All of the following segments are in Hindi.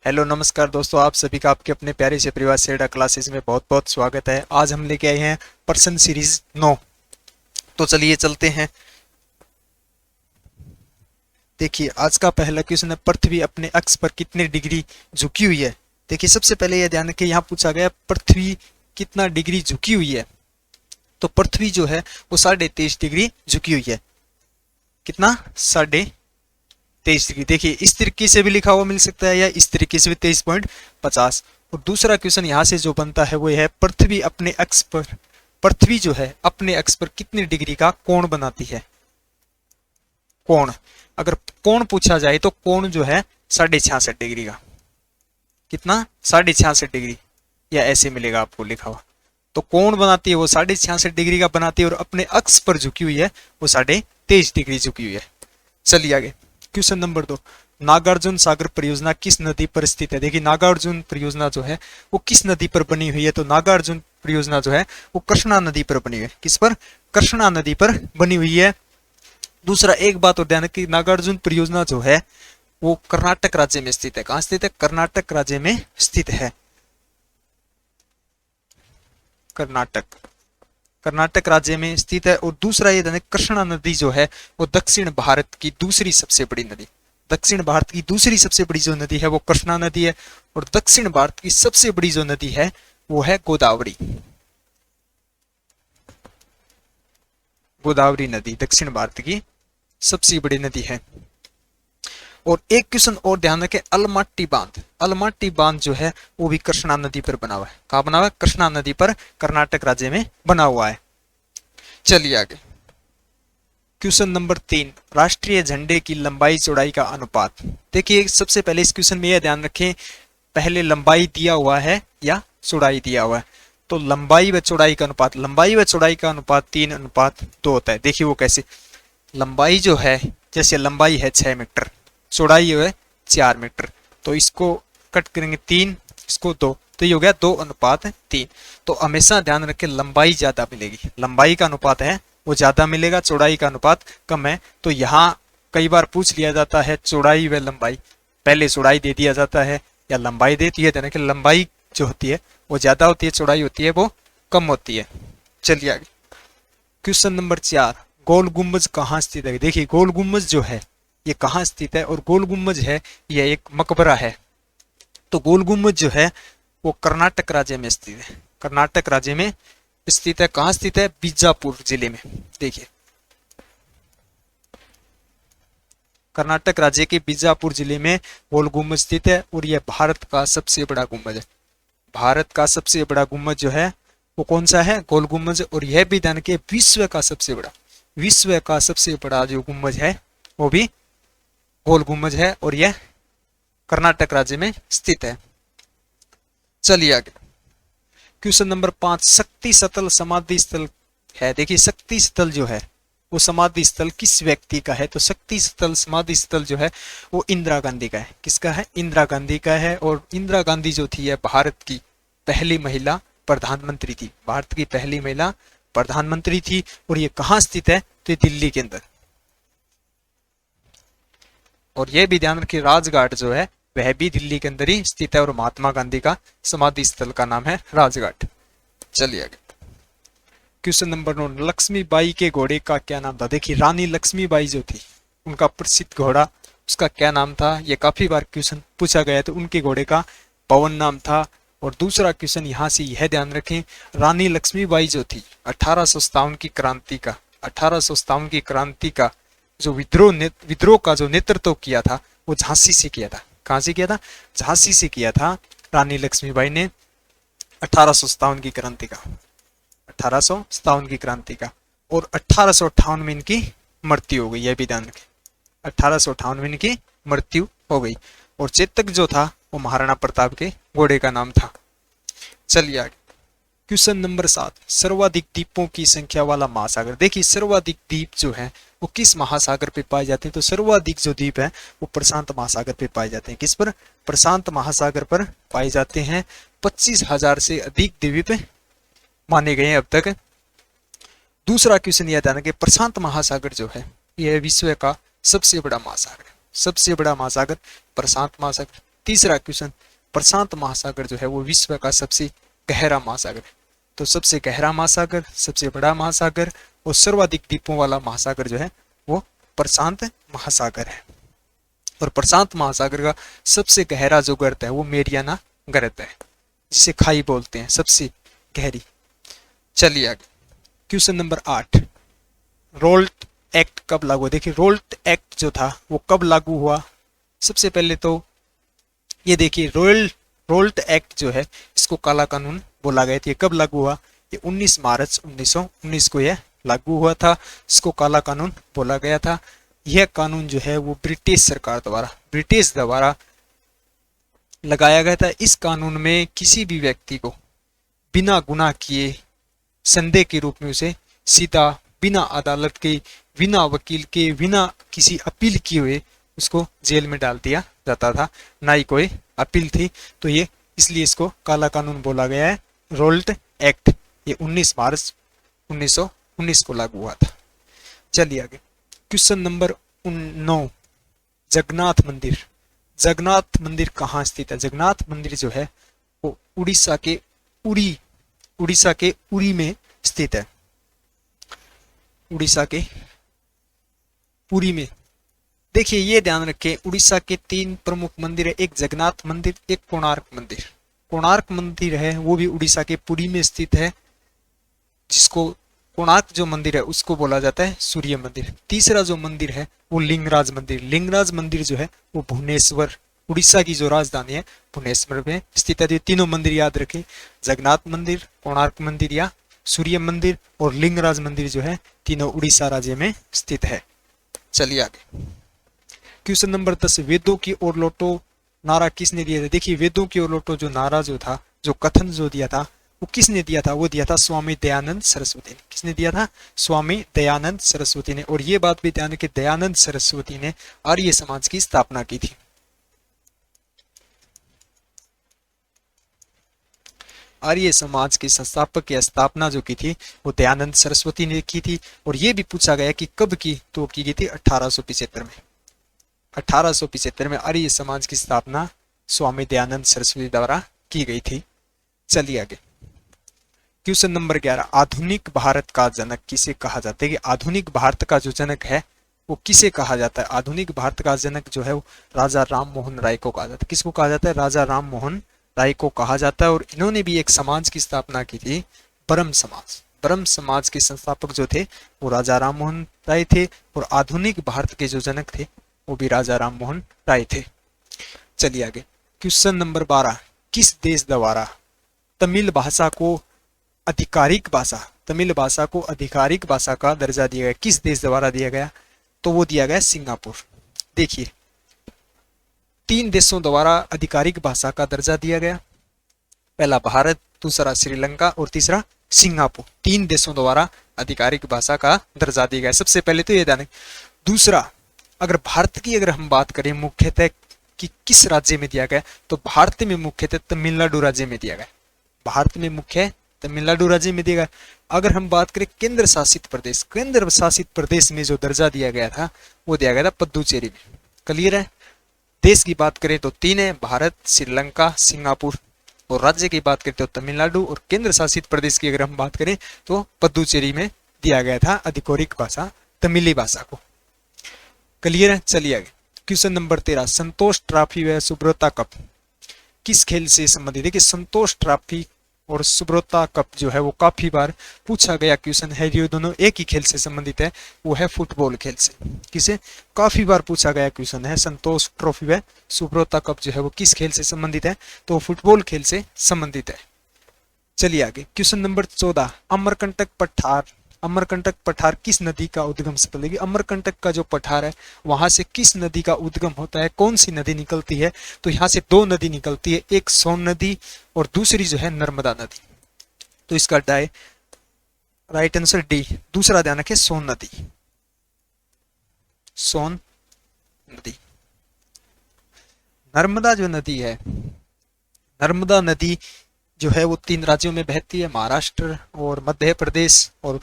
हेलो नमस्कार दोस्तों, आप सभी का आपके अपने प्यारे से परिवार सेड़ा क्लासेस में बहुत बहुत स्वागत है। आज हम लेके आए हैं पर्सन सीरीज 9। तो चलिए चलते हैं। देखिए आज का पहला क्वेश्चन है, पृथ्वी अपने अक्ष पर कितने डिग्री झुकी हुई है। देखिए सबसे पहले यह ध्यान रखिए, यहाँ पूछा गया पृथ्वी कितना डिग्री झुकी हुई है। तो पृथ्वी जो है वो 23.5 डिग्री झुकी हुई है। कितना? 23.5 डिग्री। देखिए इस तरीके से भी लिखा हुआ मिल सकता है या इस तरीके से भी 23.50। और दूसरा क्वेश्चन यहाँ से जो बनता है वो है, पृथ्वी अपने अक्ष पर, पृथ्वी जो है अपने अक्ष पर कितने डिग्री का कोण बनाती है। कोण, अगर कोण पूछा जाए तो कोण जो है 66.5 डिग्री का। कितना? 66.5 डिग्री, या ऐसे मिलेगा आपको लिखा हुआ। तो कोण बनाती है वो 66.5 डिग्री का बनाती है और अपने अक्ष पर झुकी हुई है वो 23.5 डिग्री झुकी हुई है। चलिए आगे, क्वेश्चन नंबर 2, नागार्जुन सागर परियोजना किस नदी पर स्थित है। देखिए नागार्जुन परियोजना जो है वो किस नदी पर बनी हुई है। तो नागार्जुन परियोजना जो है वो कृष्णा नदी पर बनी हुई है। किस पर? कृष्णा नदी पर बनी हुई है। दूसरा एक बात और ध्यान रखिए, नागार्जुन परियोजना जो है वो कर्नाटक राज्य में स्थित है। कहां स्थित है? कर्नाटक राज्य में स्थित है। कर्नाटक राज्य में स्थित है। और दूसरा ये ध्यान, कृष्णा नदी जो है वो दक्षिण भारत की दूसरी सबसे बड़ी नदी, दक्षिण भारत की दूसरी सबसे बड़ी जो नदी है वो कृष्णा नदी है। और दक्षिण भारत की सबसे बड़ी जो नदी है वो है गोदावरी। गोदावरी नदी दक्षिण भारत की सबसे बड़ी नदी है। और एक क्वेश्चन और ध्यान रखें, अलमाटी बांध, अलमाटी बांध जो है वो भी कृष्णा नदी पर बना हुआ है। कहां बना हुआ है? कृष्णा नदी पर, कर्नाटक राज्य में बना हुआ है। चलिए आगे, क्वेश्चन नंबर 3, राष्ट्रीय झंडे की लंबाई चौड़ाई का अनुपात। देखिए सबसे पहले इस क्वेश्चन में यह ध्यान रखें, पहले लंबाई दिया हुआ है या चौड़ाई दिया हुआ है। तो लंबाई व चौड़ाई का अनुपात, लंबाई व चौड़ाई का अनुपात 3:2 होता है। देखिए वो कैसे, लंबाई जो है, जैसे लंबाई है 6 मीटर, चौड़ाई है 4 मीटर, तो इसको कट करेंगे 3, इसको 2, तो ये हो गया 2:3। तो हमेशा ध्यान रखें लंबाई ज्यादा मिलेगी, लंबाई का अनुपात है वो ज्यादा मिलेगा, चौड़ाई का अनुपात कम है। तो यहाँ कई बार पूछ लिया जाता है चौड़ाई व लंबाई, पहले चौड़ाई दे दिया जाता है या लंबाई देती है। ध्यान रखें लंबाई जो होती है वो ज्यादा होती है, चौड़ाई होती है वो कम होती है। चलिए आगे, क्वेश्चन नंबर 4, गोल गुम्बज कहाँ स्थित है। देखिए गोल गुम्बज जो है ये कहाँ स्थित है, और गोल गुम्बज है यह एक मकबरा है। तो गोल गुम्बज जो है वो कर्नाटक राज्य में स्थित है, कर्नाटक राज्य में स्थित है। कहाँ स्थित है? बीजापुर जिले में। देखिए कर्नाटक राज्य के बीजापुर जिले में गोल गुम्बज स्थित है और यह भारत का सबसे बड़ा गुम्बज है। भारत का सबसे बड़ा गुम्बज जो है वो कौन सा है? गोल गुम्बज। और यह भी ध्यान के विश्व का सबसे बड़ा, विश्व का सबसे बड़ा जो गुम्बज है वो भी गोल गुम्बज है और यह कर्नाटक राज्य में स्थित है। चलिए आगे, क्वेश्चन नंबर 5, शक्ति स्थल समाधि स्थल है। देखिए शक्ति स्थल जो है वो समाधि स्थल किस व्यक्ति का है। तो शक्ति स्थल समाधि स्थल जो है वो इंदिरा गांधी का है। किसका है? इंदिरा गांधी का है। और इंदिरा गांधी जो थी यह भारत की पहली महिला प्रधानमंत्री थी, भारत की पहली महिला प्रधानमंत्री थी। और ये कहाँ स्थित है? तो ये दिल्ली के अंदर। और यह भी ध्यान रखिए राजघाट जो है वह भी दिल्ली के अंदर ही स्थित है और महात्मा गांधी का समाधि स्थल का नाम है राजघाट। चलिए आगे, क्वेश्चन नंबर 9, लक्ष्मीबाई के घोड़े का क्या नाम था। देखिए रानी लक्ष्मीबाई जो थी उनका प्रसिद्ध घोड़ा उसका क्या नाम था, ये काफी बार क्वेश्चन पूछा गया है। तो उनके घोड़े का पवन नाम था। और दूसरा क्वेश्चन यहाँ से यह ध्यान रखें, रानी लक्ष्मीबाई जो थी 1857 की क्रांति का, 1857 की क्रांति का जो विद्रोह का जो नेतृत्व किया था वो झांसी से किया था। कहां से किया था? झांसी से किया था रानी लक्ष्मीबाई ने 1857 की क्रांति का, 1857 की क्रांति का। और 1858 में इनकी मृत्यु हो गई, यह भी ध्यान रखें, 1858 में इनकी मृत्यु हो गई। और चेतक जो था वो महाराणा प्रताप के घोड़े का नाम था। चलिए आगे, क्वेश्चन नंबर 7, सर्वाधिक द्वीपों की संख्या वाला महासागर। देखिए सर्वाधिक द्वीप जो है वो किस महासागर पे पाए जाते हैं। तो सर्वाधिक जो द्वीप है वो प्रशांत महासागर पे पाए जाते हैं। किस पर? प्रशांत महासागर पर पाए जाते हैं। 25,000 से अधिक द्वीप माने गए हैं अब तक। दूसरा क्वेश्चन यह था कि प्रशांत महासागर जो है यह विश्व का सबसे बड़ा महासागर है, सबसे बड़ा महासागर प्रशांत महासागर। तीसरा क्वेश्चन, प्रशांत महासागर जो है वो विश्व का सबसे गहरा महासागर है। तो सबसे गहरा महासागर, सबसे बड़ा महासागर और सर्वाधिक द्वीपों वाला महासागर जो है वो प्रशांत महासागर है। और प्रशांत महासागर का सबसे गहरा जो गर्त है वो मेरियाना गर्त है, जिसे खाई बोलते हैं, सबसे गहरी। चलिए आगे, क्वेश्चन नंबर 8, रोल्ट एक्ट कब लागू हुआ? देखिए रोल्ट एक्ट जो था वो कब लागू हुआ? सबसे पहले तो ये देखिए रोल्ट एक्ट जो है इसको काला कानून बोला गया था। ये कब लागू हुआ? ये 19 मार्च 1919 को यह लागू हुआ था। इसको काला कानून बोला गया था। यह कानून जो है वो ब्रिटिश सरकार द्वारा लगाया गया था। इस कानून में किसी भी व्यक्ति को बिना गुनाह किए संदेह के रूप में उसे सीधा बिना अदालत के, बिना वकील के, बिना किसी अपील किए हुए उसको जेल में डाल दिया जाता था, ना ही कोई अपील थी। तो ये इसलिए इसको काला कानून बोला गया है, रोल्ट एक्ट। ये 19 मार्च 1919 को लागू हुआ था। चलिए आगे, क्वेश्चन नंबर 9, जगन्नाथ मंदिर। जगन्नाथ मंदिर कहाँ स्थित है? जगन्नाथ मंदिर जो है वो उड़ीसा के उरी में स्थित है। उड़ीसा के पुरी में। देखिए ये ध्यान रखें, उड़ीसा के 3 प्रमुख मंदिर है, एक जगन्नाथ मंदिर, एक कोणार्क मंदिर। कोणार्क मंदिर है वो भी उड़ीसा के पुरी में स्थित है, जिसको कोणार्क जो मंदिर है उसको बोला जाता है सूर्य मंदिर। तीसरा जो मंदिर है वो लिंगराज मंदिर। लिंगराज मंदिर जो है वो भुवनेश्वर, उड़ीसा की जो राजधानी है भुवनेश्वर में स्थित है। तो तीनों मंदिर याद रखें, जगन्नाथ मंदिर, कोणार्क मंदिर या सूर्य मंदिर और लिंगराज मंदिर जो है तीनों उड़ीसा राज्य में स्थित है। चलिए आगे, क्वेश्चन नंबर 10, वेदों की ओर लौटो नारा किसने दिया था? देखिए वेदों की ओर लौटो जो नारा जो था, जो कथन जो दिया था वो किसने दिया था? वो दिया था स्वामी दयानंद सरस्वती ने। किसने दिया था? स्वामी दयानंद सरस्वती ने। और ये बात भी ध्यान रखें, दयानंद सरस्वती ने आर्य समाज की स्थापना की थी। आर्य समाज के संस्थापक या स्थापना जो की थी वो दयानंद सरस्वती ने की थी। और ये भी पूछा गया कि कब की? तो की गई थी 1875 में। 1875 में आर्य समाज की स्थापना स्वामी दयानंद सरस्वती द्वारा की गई थी। चलिए आगे, क्वेश्चन नंबर 11, आधुनिक भारत का जनक किसे कहा जाता है? कि आधुनिक भारत का जो जनक है वो किसे कहा जाता है? आधुनिक भारत का जनक जो है वो राजा राम मोहन राय को कहा जाता है। किसको कहा जाता है? राजा राम मोहन राय को कहा जाता है। और इन्होंने भी एक समाज की स्थापना की थी, ब्रह्म समाज। ब्रह्म समाज के संस्थापक जो थे वो राजा राम मोहन राय थे। और आधुनिक भारत के जो जनक थे वो भी राजा राम मोहन राय थे। चलिए आगे, क्वेश्चन नंबर 12, किस देश द्वारा तमिल भाषा को आधिकारिक भाषा का दर्जा दिया गया? किस देश द्वारा दिया गया? तो वो दिया गया सिंगापुर। देखिए 3 देशों द्वारा आधिकारिक भाषा का दर्जा दिया गया, पहला भारत, दूसरा श्रीलंका और तीसरा सिंगापुर। 3 देशों द्वारा आधिकारिक भाषा का दर्जा दिया गया। सबसे पहले तो ये ध्यान, दूसरा अगर भारत की अगर हम बात करें मुख्यतः कि किस राज्य में दिया गया, तो भारत में मुख्यतः तमिलनाडु राज्य में दिया गया। भारत में मुख्य तमिलनाडु राज्य में दिया गया। अगर हम बात करें केंद्र शासित प्रदेश में जो दर्जा दिया गया था वो दिया गया था पुदुचेरी में। क्लियर है? देश की बात करें तो 3 है, भारत, श्रीलंका, सिंगापुर। और राज्य की बात करें तो तमिलनाडु। और केंद्र शासित प्रदेश की अगर हम बात करें तो पुदुचेरी में दिया गया था आधिकारिक भाषा तमिली भाषा को। क्लियर है? चलिए आगे, क्वेश्चन नंबर 13, संतोष ट्रॉफी व सुब्रता कप किस खेल से संबंधित है? कि संतोष ट्रॉफी और सुब्रता कप जो है वो काफी बार पूछा गया क्वेश्चन है। ये दोनों एक ही खेल से संबंधित है, वो है फुटबॉल खेल से। किसे? काफी बार पूछा गया क्वेश्चन है, संतोष ट्रॉफी व सुब्रता कप जो है वो किस खेल से संबंधित है? तो फुटबॉल खेल से संबंधित है। चलिए आगे, क्वेश्चन नंबर 14, अमरकंटक पठार किस नदी का उद्गम स्थल है? अमरकंटक का जो पठार है वहां से किस नदी का उद्गम होता है? कौन सी नदी निकलती है? तो यहाँ से 2 नदी निकलती है, एक सोन नदी और दूसरी जो है नर्मदा नदी। तो इसका राइट आंसर डी, दूसरा ध्यान रखें, सोन नदी। सोन नदी। नर्मदा जो नदी है, नर्मदा नदी जो है वो 3 राज्यों में बहती है, महाराष्ट्र और मध्य प्रदेश और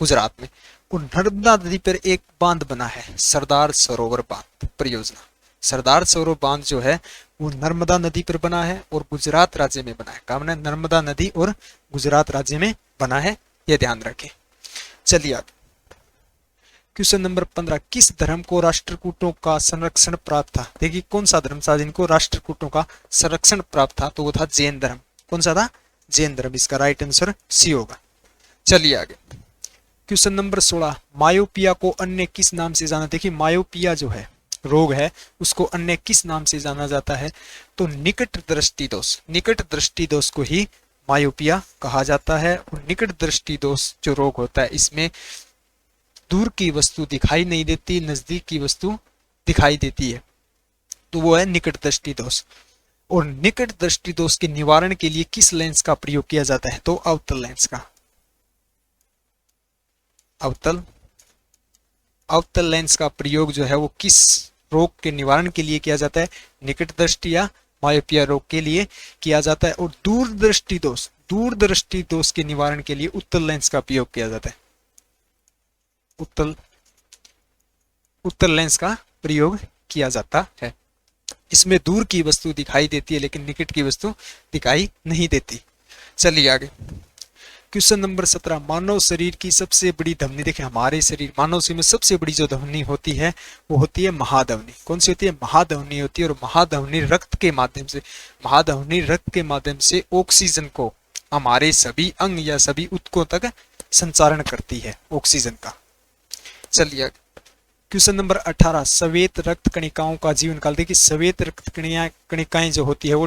गुजरात में। और नर्मदा नदी पर एक बांध बना है, सरदार सरोवर बांध परियोजना। सरदार सरोवर बांध जो है वो नर्मदा नदी पर बना है और गुजरात राज्य में बना है। कहाँ बना है? नर्मदा नदी और गुजरात राज्य में बना है, ये ध्यान रखें। चलिए आगे क्वेश्चन नंबर 15, किस धर्म को राष्ट्रकूटों का संरक्षण प्राप्त था? देखिए कौन सा धर्म था जिनको राष्ट्रकूटों का संरक्षण प्राप्त था? तो वो था जैन धर्म। कौन सा था? जैन धर्म। इसका राइट आंसर सी होगा। चलिए आगे क्वेश्चन नंबर 16, मायोपिया को अन्य किस नाम से जाना? देखिए मायोपिया जो है रोग है उसको अन्य किस नाम से जाना जाता है? तो निकट दृष्टि दोष। निकट दृष्टि दोष को ही मायोपिया कहा जाता है। और निकट दृष्टि दोष जो रोग होता है इसमें दूर की वस्तु दिखाई नहीं देती, नजदीक की वस्तु दिखाई देती है, तो वो है निकट दृष्टि दोष। और निकट दृष्टि दोष के निवारण के लिए किस लेंस का प्रयोग किया जाता है? तो अवतल लेंस का। अवतल लेंस का प्रयोग जो है वो किस रोग के निवारण के लिए किया जाता है? निकट दृष्टि या मायोपिया रोग के लिए किया जाता है। और दूरदृष्टि दोष के निवारण के लिए उत्तल लेंस का प्रयोग किया जाता है। उत्तल लेंस का प्रयोग किया जाता है। इसमें दूर की वस्तु दिखाई देती है लेकिन निकट की वस्तु दिखाई नहीं देती। चलिए आगे क्वेश्चन नंबर 17, मानव शरीर की सबसे बड़ी धमनी। देखिए हमारे शरीर मानव शरीर में सबसे बड़ी जो धमनी होती है वो होती है महाधमनी। कौन सी होती है? महाधमनी होती है। और महाधमनी रक्त के माध्यम से ऑक्सीजन को हमारे सभी अंग या सभी ऊतकों तक संचारण करती है ऑक्सीजन का। चलिए क्वेश्चन नंबर 18, श्वेत रक्त कणिकाओं का जीवन काल। देखिए श्वेत रक्त कणिकाएं जो होती है वो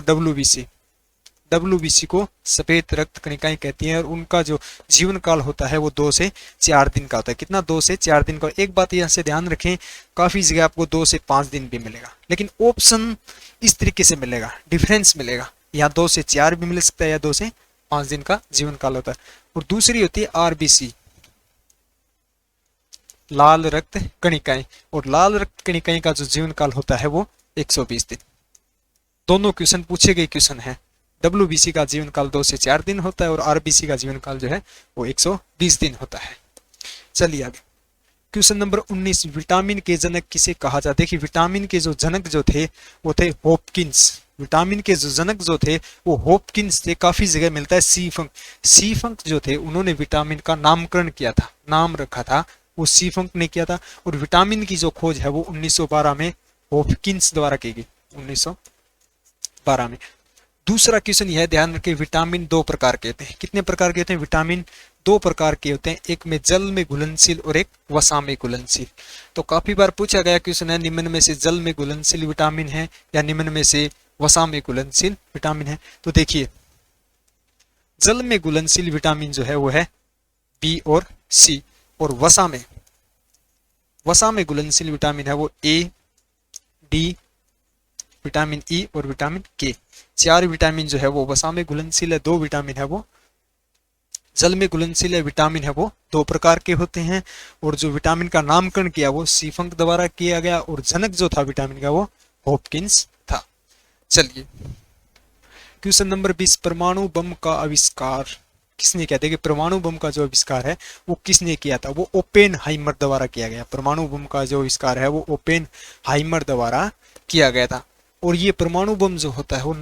डब्ल्यूबीसी को श्वेत रक्त कणिकाएं कहती हैं। और उनका जो जीवन काल होता है वो 2 से 4 दिन का होता है। कितना? 2 से 4 दिन का। एक बात यहाँ से ध्यान रखें, काफी जगह आपको 2 से 5 दिन भी मिलेगा, लेकिन ऑप्शन इस तरीके से मिलेगा, डिफरेंस मिलेगा। यहाँ 2 से 4 भी मिल सकता है या 2 से 5 दिन का जीवन काल होता है। और दूसरी होती है आरबीसी, लाल रक्त कणिकाएं। और लाल रक्त कणिकाएं का जो जीवन काल होता है वो 120 दिन। दोनों क्वेश्चन पूछे गए क्वेश्चन है। डब्ल्यूबीसी का जीवन काल 2 से 4 दिन होता है और आरबीसी का जीवन काल जो है वो 120 दिन होता है। चलिए आगे क्वेश्चन नंबर 19, विटामिन के जनक किसे कहा जाता है? देखिए विटामिन के जो जनक जो थे वो थे हॉपकिंस। विटामिन के जो जनक जो थे वो हॉपकिंस थे। काफी जगह मिलता है सीफंक जो थे उन्होंने विटामिन का नामकरण किया था, नाम रखा था, वो सीफंक ने किया था। और विटामिन की जो खोज है वो 1912 में हॉपकिंस द्वारा की गई, 1912 में। दूसरा क्वेश्चन यह ध्यान रखें, विटामिन 2 प्रकार के होते हैं। कितने प्रकार के होते हैं? विटामिन 2 प्रकार के होते हैं। एक में जल में घुलनशील और एक वसा में घुलनशील। तो काफी बार पूछा गया क्वेश्चन है, निम्न में से जल में घुलनशील विटामिन है या निम्न में से वसा में घुलनशील विटामिन है? तो देखिए जल में घुलनशील विटामिन जो है वो है बी और सी। और वसा में घुलनशील विटामिन है वो ए, डी, विटामिन ई और विटामिन के। 4 विटामिन जो है वो वसा में घुलनशील है, 2 विटामिन है वो जल में घुलनशील है। विटामिन है वो 2 प्रकार के होते हैं। और जो विटामिन का नामकरण किया वो सीफंक द्वारा किया गया और जनक जो था विटामिन का वो हॉपकिंस था। चलिए क्वेश्चन नंबर 20, परमाणु बम का आविष्कार किसने किया? देखिए परमाणु बम का जो आविष्कार है वो किसने किया था? वो ओपेनहाइमर द्वारा किया गया। परमाणु बम का जो आविष्कार है वो ओपेनहाइमर द्वारा किया गया था। और ये परमाणु बम जो होता है वो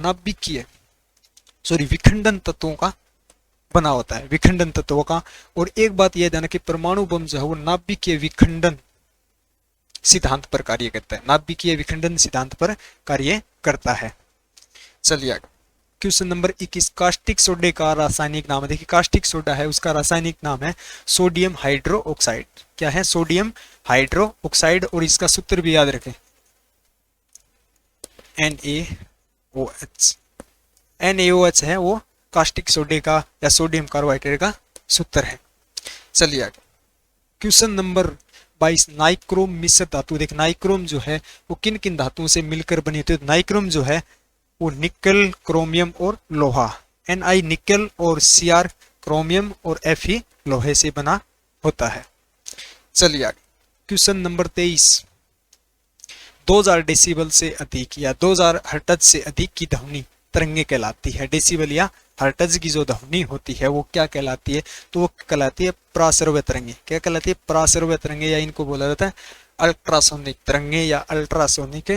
विखंडन तत्वों का बना होता है, विखंडन तत्वों का। और एक बात यह ध्यान कि परमाणु बम जो है वो नाभिकीय विखंडन सिद्धांत पर कार्य करता है, नाभिकीय विखंडन सिद्धांत पर कार्य करता है। चलिए क्वेश्चन नंबर 21, कास्टिक सोडे का रासायनिक नाम है। देखिए कास्टिक सोडा है उसका रासायनिक नाम है सोडियम हाइड्रोक्साइड। क्या है? Sodium hydroxide. और इसका सूत्र भी याद रखें, NaOH है वो कास्टिक सोडे का या सोडियम कार्बोहाइड्रेट का सूत्र है। चलिए आगे क्वेश्चन नंबर 22, नाइक्रोम मिश्र धातु। देख नाइक्रोम जो है वो किन किन धातुओं से मिलकर बनी होती है? नाइक्रोम जो है वो निकल, क्रोमियम और लोहा। Na निकल और Cr क्रोमियम और Fe लोहे से बना होता है। चलिए आगे क्वेश्चन नंबर 23, 2000 डेसिबल से अधिक या 2000 हर्ट्ज से अधिक की ध्वनि तरंगे कहलाती है। डेसिबल या हर्ट्ज की जो ध्वनि होती है वो क्या कहलाती है? तो वो कहलाती है प्रासरव्य तरंगे। क्या कहलाती है? प्रासरव्य तरंगे, या इनको बोला जाता है अल्ट्रासोनिक तरंगे या अल्ट्रासोनिक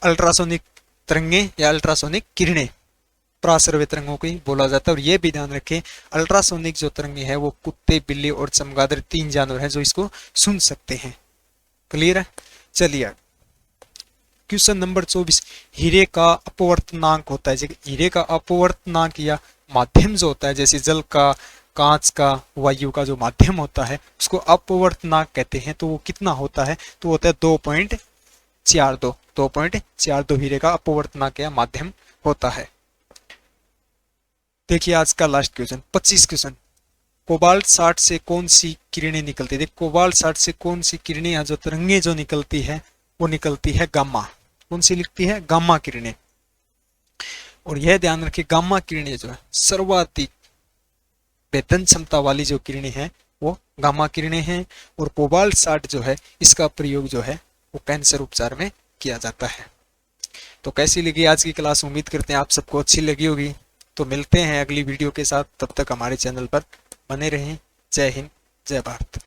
अल्ट्रासोनिक तरंगे या अल्ट्रासोनिक किरणें, पराश्रव्य तरंगों को ही बोला जाता है। और ये भी ध्यान रखें, अल्ट्रासोनिक जो तरंगे हैं वो कुत्ते, बिल्ली और चमगादड़ 3 जानवर हैं जो इसको सुन सकते हैं। क्लियर है? चलिए क्वेश्चन नंबर 24, हीरे का अपवर्तनांक होता है। हीरे का अपवर्तनांक या माध्यम जो होता है, जैसे जल का, कांच का, वायु का जो माध्यम होता है उसको अपवर्तनांक कहते हैं। तो वो कितना होता है? तो होता है 2.42। 2.42 हीरे का अपवर्तनांक या माध्यम होता है। देखिए आज का लास्ट क्वेश्चन 25 क्वेश्चन, कोबाल्ट 60 से कौन सी किरणें निकलती है? देखिए कोबाल्ट 60 से कौन सी किरणें या जो तरंगे जो निकलती है वो निकलती है गामा। कौन सी लिखती है? गामा किरणें। और यह ध्यान रखिए गामा किरणें जो है सर्वाधिक भेदन क्षमता वाली जो किरणें हैं वो गामा किरणें हैं। और कोबाल्ट 60 जो है इसका प्रयोग जो है वो कैंसर उपचार में किया जाता है। तो कैसी लगी आज की क्लास? उम्मीद करते हैं आप सबको अच्छी लगी होगी। तो मिलते हैं अगली वीडियो के साथ, तब तक हमारे चैनल पर बने रहें। जय हिंद, जय भारत।